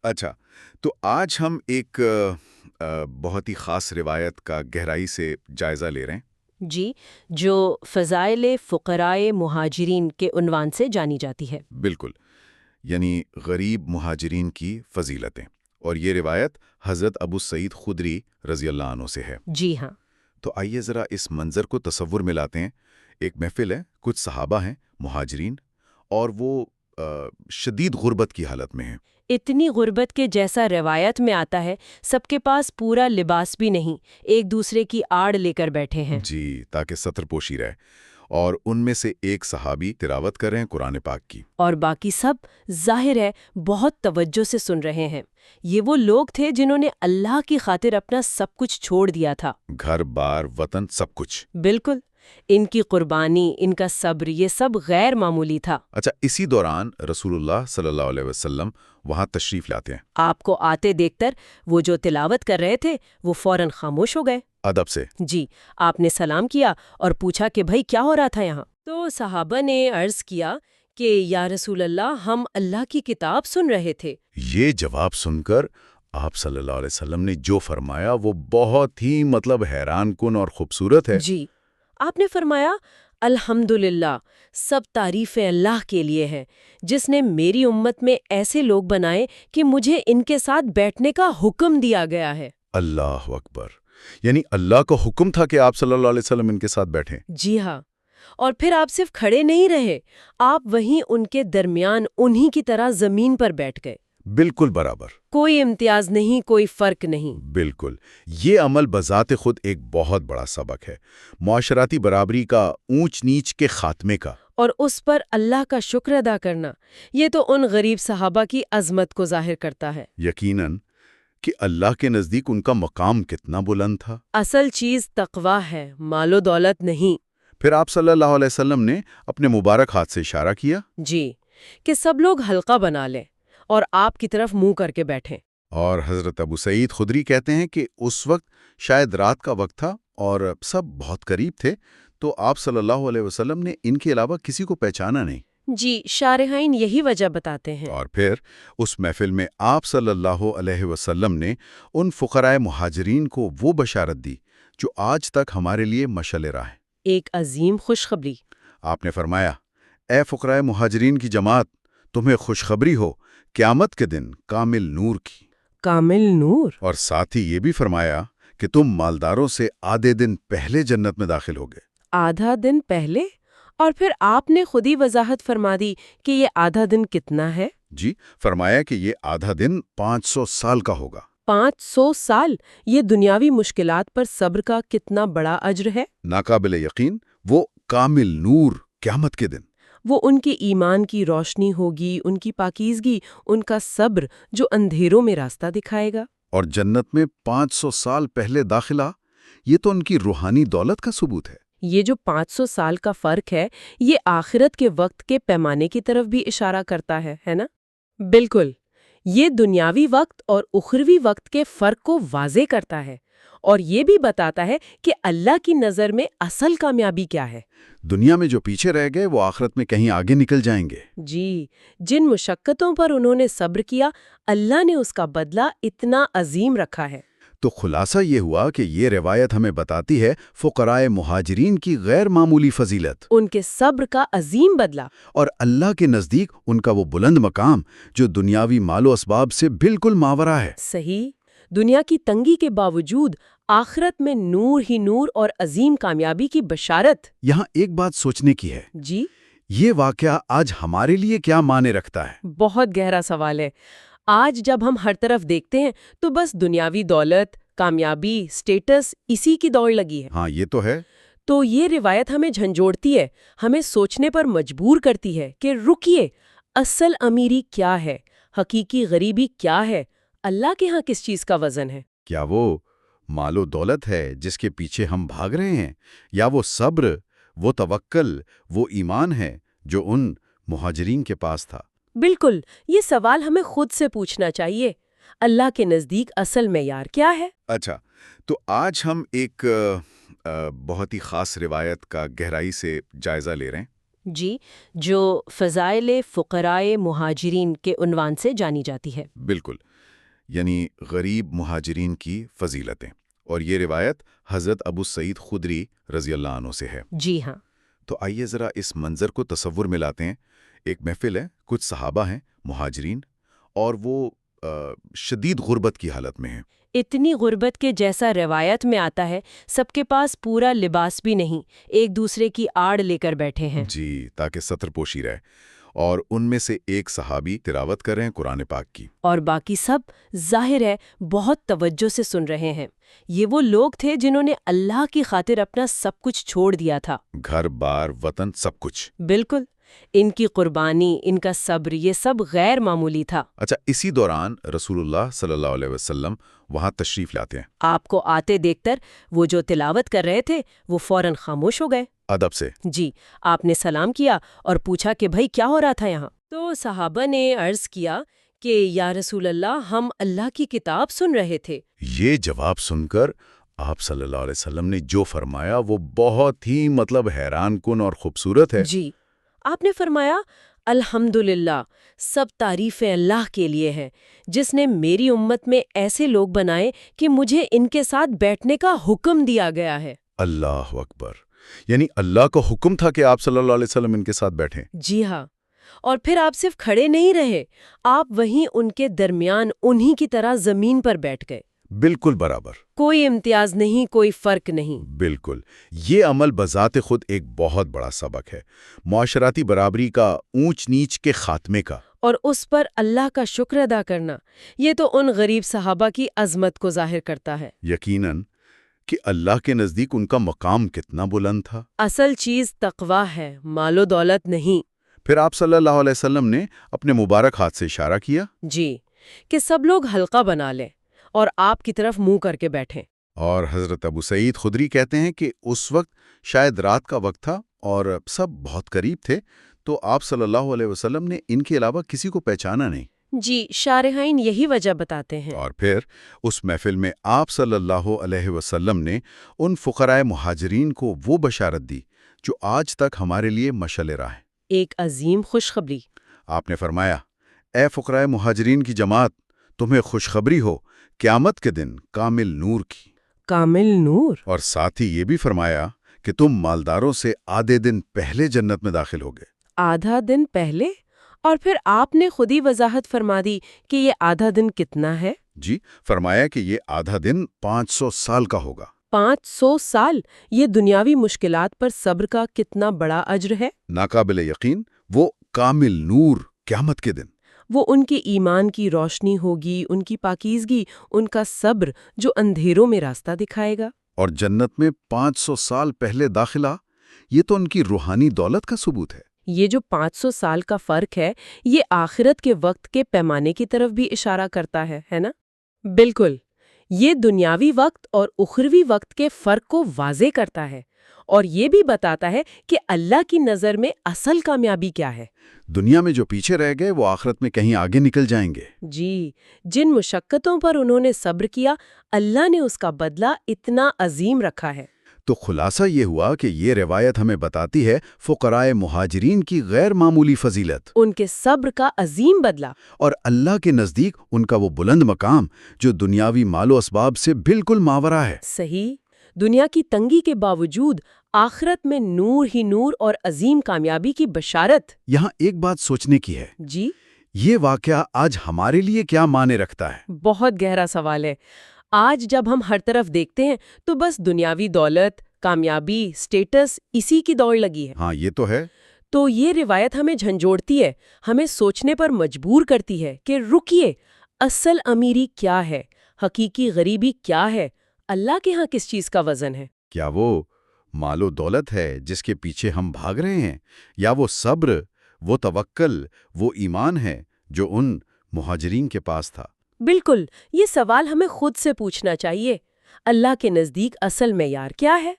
اچھا، تو آج ہم ایک بہت ہی خاص روایت کا گہرائی سے جائزہ لے رہے ہیں۔ جی، جو فضائل فقرائے مہاجرین کے عنوان سے جانی جاتی ہے۔ بالکل، یعنی غریب مہاجرین کی فضیلتیں، اور یہ روایت حضرت ابو سعید خدری رضی اللہ عنہ سے ہے۔ جی ہاں۔ تو آئیے ذرا اس منظر کو تصور میں لاتے ہیں۔ ایک محفل ہے، کچھ صحابہ ہیں مہاجرین، اور وہ شدید غربت کی حالت میں ہیں۔ اتنی غربت کے جیسا روایت میں آتا ہے، سب کے پاس پورا لباس بھی نہیں، ایک دوسرے کی آڑ لے کر بیٹھے ہیں۔ جی، تاکہ ستر پوشی رہے، اور ان میں سے ایک صحابی تلاوت کر رہے ہیں قرآن پاک کی۔ اور باقی سب ظاہر ہے بہت توجہ سے سن رہے ہیں۔ یہ وہ لوگ تھے جنہوں نے اللہ کی خاطر اپنا سب کچھ چھوڑ دیا تھا۔ گھر بار وطن سب کچھ۔ بالکل، ان کی قربانی، ان کا صبر، یہ سب غیر معمولی تھا۔ اچھا، اسی دوران رسول اللہ صلی اللہ علیہ وسلم وہاں تشریف لاتے ہیں۔ آپ کو آتے دیکھ کر وہ جو تلاوت کر رہے تھے وہ فوراً خاموش ہو گئے۔ ادب سے۔ جی، آپ نے سلام کیا اور پوچھا کہ بھائی کیا ہو رہا تھا یہاں؟ تو صحابہ نے عرض کیا کہ یا رسول اللہ، ہم اللہ کی کتاب سن رہے تھے۔ یہ جواب سن کر آپ صلی اللہ علیہ وسلم نے جو فرمایا وہ بہت ہی حیران کن اور خوبصورت ہے۔ جی، آپ نے فرمایا الحمدللہ، سب تعریفیں اللہ کے لیے ہیں، جس نے میری امت میں ایسے لوگ بنائے کہ مجھے ان کے ساتھ بیٹھنے کا حکم دیا گیا ہے۔ اللہ اکبر! یعنی اللہ کا حکم تھا کہ آپ صلی اللہ علیہ وسلم ان کے ساتھ بیٹھیں۔ جی ہاں، اور پھر آپ صرف کھڑے نہیں رہے، آپ وہیں ان کے درمیان انہی کی طرح زمین پر بیٹھ گئے۔ بالکل برابر۔ کوئی امتیاز نہیں، کوئی فرق نہیں۔ بالکل، یہ عمل بذات خود ایک بہت بڑا سبق ہے، معاشراتی برابری کا، اونچ نیچ کے خاتمے کا۔ اور اس پر اللہ کا شکر ادا کرنا، یہ تو ان غریب صحابہ کی عظمت کو ظاہر کرتا ہے۔ یقیناً کہ اللہ کے نزدیک ان کا مقام کتنا بلند تھا۔ اصل چیز تقویٰ ہے، مال و دولت نہیں۔ پھر آپ صلی اللہ علیہ وسلم نے اپنے مبارک ہاتھ سے اشارہ کیا۔ جی، کہ سب لوگ حلقہ بنا لیں اور آپ کی طرف منہ کر کے بیٹھیں۔ اور حضرت ابو سعید خدری کہتے ہیں کہ اس وقت شاید رات کا وقت تھا اور سب بہت قریب تھے، تو آپ صلی اللہ علیہ وسلم نے ان کے علاوہ کسی کو پہچانا نہیں۔ جی، شارحین یہی وجہ بتاتے ہیں۔ اور پھر اس محفل میں آپ صلی اللہ علیہ وسلم نے ان فقراء مہاجرین کو وہ بشارت دی جو آج تک ہمارے لیے مشعل راہ ہے۔ ایک عظیم خوشخبری۔ آپ نے فرمایا، اے فقراء مہاجرین کی جماعت، تمہیں خوشخبری ہو قیامت کے دن کامل نور کی۔ کامل نور؟ اور ساتھ ہی یہ بھی فرمایا کہ تم مالداروں سے آدھے دن پہلے جنت میں داخل ہوگے۔ آدھا دن پہلے؟ اور پھر آپ نے خود ہی وضاحت فرما دی کہ یہ آدھا دن کتنا ہے۔ جی، فرمایا کہ یہ آدھا دن 500 سال کا ہوگا۔ 500 سال؟ یہ دنیاوی مشکلات پر صبر کا کتنا بڑا اجر ہے۔ ناقابل یقین، وہ کامل نور قیامت کے دن۔ وہ ان کے ایمان کی روشنی ہوگی، ان کی پاکیزگی، ان کا صبر جو اندھیروں میں راستہ دکھائے گا۔ اور جنت میں 500 سال پہلے داخلہ، یہ تو ان کی روحانی دولت کا ثبوت ہے۔ یہ جو 500 سال کا فرق ہے، یہ آخرت کے وقت کے پیمانے کی طرف بھی اشارہ کرتا ہے نا؟ بالکل، یہ دنیاوی وقت اور اخروی وقت کے فرق کو واضح کرتا ہے، اور یہ بھی بتاتا ہے کہ اللہ کی نظر میں اصل کامیابی کیا ہے۔ دنیا میں جو پیچھے رہ گئے وہ آخرت میں کہیں آگے نکل جائیں گے۔ جی، جن مشقتوں پر انہوں نے صبر کیا، اللہ نے اس کا بدلہ اتنا عظیم رکھا ہے۔ تو خلاصہ یہ ہوا کہ یہ روایت ہمیں بتاتی ہے فقراء مہاجرین کی غیر معمولی فضیلت، ان کے صبر کا عظیم بدلہ، اور اللہ کے نزدیک ان کا وہ بلند مقام جو دنیاوی مال و اسباب سے بالکل ماورا ہے۔ صحیح، دنیا کی تنگی کے باوجود آخرت میں نور ہی نور اور عظیم کامیابی کی بشارت۔ یہاں ایک بات سوچنے کی ہے، جی، یہ واقعہ آج ہمارے لیے کیا معنی رکھتا ہے؟ بہت گہرا سوال ہے۔ آج جب ہم ہر طرف دیکھتے ہیں تو بس دنیاوی دولت، کامیابی، سٹیٹس، اسی کی دوڑ لگی ہے۔ ہاں، یہ تو ہے۔ تو یہ روایت ہمیں جھنجھوڑتی ہے، ہمیں سوچنے پر مجبور کرتی ہے کہ رکیے، اصل امیری کیا ہے، حقیقی غریبی کیا ہے، اللہ کے ہاں کس چیز کا وزن ہے؟ کیا وہ مال و دولت ہے جس کے پیچھے ہم بھاگ رہے ہیں، یا وہ صبر، وہ توکل، وہ ایمان ہے جو ان مہاجرین کے پاس تھا؟ بالکل، یہ سوال ہمیں خود سے پوچھنا چاہیے۔ اللہ کے نزدیک اصل معیار کیا ہے؟ اچھا، تو آج ہم ایک بہت ہی خاص روایت کا گہرائی سے جائزہ لے رہے ہیں۔ جی، جو فضائل فقرائے مہاجرین کے عنوان سے جانی جاتی ہے۔ بالکل، یعنی غریب مہاجرین کی فضیلتیں، اور یہ روایت حضرت ابو سعید خدری رضی اللہ عنہ سے ہے۔ جی ہاں۔ تو آئیے ذرا اس منظر کو تصور میں لاتے ہیں۔ ایک محفل ہے، کچھ صحابہ ہیں مہاجرین، اور وہ شدید غربت کی حالت میں ہیں۔ اتنی غربت کے جیسا روایت میں آتا ہے، سب کے پاس پورا لباس بھی نہیں، ایک دوسرے کی آڑ لے کر بیٹھے ہیں۔ جی، تاکہ ستر پوشی رہے، اور ان میں سے ایک صحابی تلاوت کر رہے ہیں قرآن پاک کی، اور باقی سب ظاہر ہے بہت توجہ سے سن رہے ہیں۔ یہ وہ لوگ تھے جنہوں نے اللہ کی خاطر اپنا سب کچھ چھوڑ دیا تھا، گھر بار وطن سب کچھ۔ بالکل۔ ان کی قربانی، ان کا صبر، یہ سب غیر معمولی تھا۔ اچھا، اسی دوران رسول اللہ صلی اللہ علیہ وسلم وہاں تشریف لاتے ہیں۔ آپ کو آتے دیکھ کر وہ جو تلاوت کر رہے تھے وہ فوراً خاموش ہو گئے۔ ادب سے جی، آپ نے سلام کیا اور پوچھا کہ بھائی کیا ہو رہا تھا یہاں؟ تو صحابہ نے عرض کیا کہ یا رسول اللہ، ہم اللہ کی کتاب سن رہے تھے۔ یہ جواب سن کر آپ صلی اللہ علیہ وسلم نے جو فرمایا وہ بہت ہی حیران کن اور خوبصورت ہے۔ جی، آپ نے فرمایا الحمدللہ، سب تعریفیں اللہ کے لیے ہیں، جس نے میری امت میں ایسے لوگ بنائے کہ مجھے ان کے ساتھ بیٹھنے کا حکم دیا گیا ہے۔ اللہ اکبر، یعنی اللہ کا حکم تھا کہ آپ صلی اللہ علیہ وسلم ان کے ساتھ بیٹھیں۔ جی ہاں، اور پھر آپ صرف کھڑے نہیں رہے، آپ وہیں ان کے درمیان انہی کی طرح زمین پر بیٹھ گئے۔ بالکل برابر، کوئی امتیاز نہیں، کوئی فرق نہیں۔ بالکل۔ یہ عمل بذات خود ایک بہت بڑا سبق ہے، معاشراتی برابری کا، اونچ نیچ کے خاتمے کا، اور اس پر اللہ کا شکر ادا کرنا، یہ تو ان غریب صحابہ کی عظمت کو ظاہر کرتا ہے۔ یقیناً کہ اللہ کے نزدیک ان کا مقام کتنا بلند تھا۔ اصل چیز تقویٰ ہے، مال و دولت نہیں۔ پھر آپ صلی اللہ علیہ وسلم نے اپنے مبارک ہاتھ سے اشارہ کیا، جی، کہ سب لوگ حلقہ بنا لیں اور آپ کی طرف منہ کر کے بیٹھیں۔ اور حضرت ابو سعید خدری کہتے ہیں کہ اس وقت شاید رات کا وقت تھا اور سب بہت قریب تھے، تو آپ صلی اللہ علیہ وسلم نے ان کے علاوہ کسی کو پہچانا نہیں۔ جی، شارحین یہی وجہ بتاتے ہیں۔ اور پھر اس محفل میں آپ صلی اللہ علیہ وسلم نے ان فقراء مہاجرین کو وہ بشارت دی جو آج تک ہمارے لیے مشعل راہ ہے۔ ایک عظیم خوشخبری۔ آپ نے فرمایا، اے فقراء مہاجرین کی جماعت، تمہیں خوشخبری ہو قیامت کے دن کامل نور کی۔ کامل نور؟ اور ساتھ ہی یہ بھی فرمایا کہ تم مالداروں سے آدھے دن پہلے جنت میں داخل ہوگے۔ آدھا دن پہلے؟ اور پھر آپ نے خود ہی وضاحت فرما دی کہ یہ آدھا دن کتنا ہے۔ جی، فرمایا کہ یہ آدھا دن 500 سال کا ہوگا۔ 500 سال؟ یہ دنیاوی مشکلات پر صبر کا کتنا بڑا اجر ہے۔ ناقابل یقین، وہ کامل نور قیامت کے دن۔ وہ ان کے ایمان کی روشنی ہوگی، ان کی پاکیزگی، ان کا صبر جو اندھیروں میں راستہ دکھائے گا۔ اور جنت میں 500 سال پہلے داخلہ، یہ تو ان کی روحانی دولت کا ثبوت ہے۔ یہ جو 500 سال کا فرق ہے، یہ آخرت کے وقت کے پیمانے کی طرف بھی اشارہ کرتا ہے نا؟ بالکل، یہ دنیاوی وقت اور اخروی وقت کے فرق کو واضح کرتا ہے، اور یہ بھی بتاتا ہے کہ اللہ کی نظر میں اصل کامیابی کیا ہے۔ دنیا میں جو پیچھے رہ گئے وہ آخرت میں کہیں آگے نکل جائیں گے۔ جی، جن مشقتوں پر انہوں نے صبر کیا، اللہ نے اس کا بدلہ اتنا عظیم رکھا ہے۔ تو خلاصہ یہ ہوا کہ یہ روایت ہمیں بتاتی ہے فقراء مہاجرین کی غیر معمولی فضیلت، ان کے صبر کا عظیم بدلہ، اور اللہ کے نزدیک ان کا وہ بلند مقام جو دنیاوی مال و اسباب سے بالکل ماورا ہے۔ صحیح، دنیا کی تنگی کے باوجود آخرت میں نور ہی نور اور عظیم کامیابی کی بشارت۔ یہاں ایک بات سوچنے کی ہے، جی، یہ واقعہ آج ہمارے لیے کیا معنی رکھتا ہے؟ بہت گہرا سوال ہے۔ آج جب ہم ہر طرف دیکھتے ہیں تو بس دنیاوی دولت، کامیابی، سٹیٹس، اسی کی دوڑ لگی ہے۔ ہاں، یہ تو ہے۔ تو یہ روایت ہمیں جھنجھوڑتی ہے، ہمیں سوچنے پر مجبور کرتی ہے کہ رکیے، اصل امیری کیا ہے، حقیقی غریبی کیا ہے، اللہ کے ہاں کس چیز کا وزن ہے؟ کیا وہ مال و دولت ہے جس کے پیچھے ہم بھاگ رہے ہیں، یا وہ صبر، وہ توکل، وہ ایمان ہے جو ان مہاجرین کے پاس تھا؟ بالکل، یہ سوال ہمیں خود سے پوچھنا چاہیے۔ اللہ کے نزدیک اصل معیار کیا ہے؟